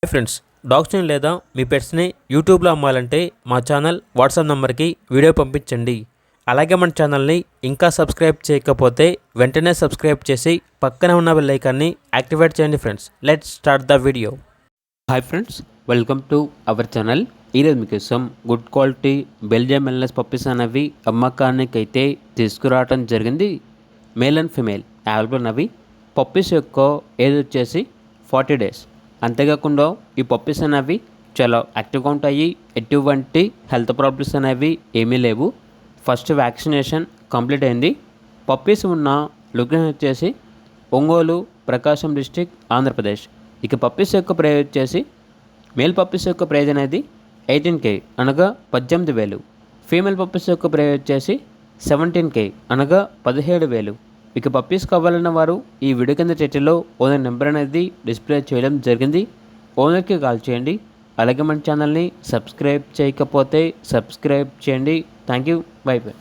Hi friends, డాగ్స్ని లేదా మీ పెట్స్ని యూట్యూబ్లో అమ్మాలంటే మా ఛానల్ వాట్సాప్ నెంబర్కి వీడియో పంపించండి. అలాగే మన ఛానల్ని ఇంకా సబ్స్క్రైబ్ చేయకపోతే వెంటనే సబ్స్క్రైబ్ చేసి పక్కనే ఉన్న బెల్ ఐకాన్ని యాక్టివేట్ చేయండి. Friends, let's start the video. Hi friends, welcome to our channel. ఈరోజు మీకోసం గుడ్ క్వాలిటీ బెల్జియం మెల్నెస్ పప్పీస్ అనేవి అమ్మకానికి అయితే తీసుకురావడం జరిగింది. మేల్ అండ్ ఫిమేల్ అవైలబుల్ ఉన్నవి. పప్పీస్ యొక్క ఏజ్ వచ్చేసి 40 days. అంతేకాకుండా ఈ పప్పీస్ అనేవి చాలా యాక్టివ్గా ఉంటాయి. ఎటువంటి హెల్త్ ప్రాబ్లమ్స్ అనేవి ఏమీ లేవు. ఫస్ట్ వ్యాక్సినేషన్ కంప్లీట్ అయింది. పప్పీస్ ఉన్న లొకేషన్ వచ్చేసి ఒంగోలు, ప్రకాశం డిస్టిక్, ఆంధ్రప్రదేశ్. ఇక పప్పీస్ యొక్క ప్రైజ్ వచ్చేసి మేల్ పప్పీస్ యొక్క ప్రైజ్ అనేది 18K అనగా 18,000. ఫీమేల్ పప్పీస్ యొక్క ప్రైజ్ వచ్చేసి 17K అనగా 17,000. ఇక పప్పీస్ కావాలన్న వారు ఈ వీడియో కింద టైటిల్లో ఓనర్ నెంబర్ అనేది డిస్ప్లే చేయడం జరిగింది. ఓనర్కి కాల్ చేయండి. అలాగే మన ఛానల్ని సబ్స్క్రైబ్ చేయకపోతే సబ్స్క్రైబ్ చేయండి. Thank you. By by.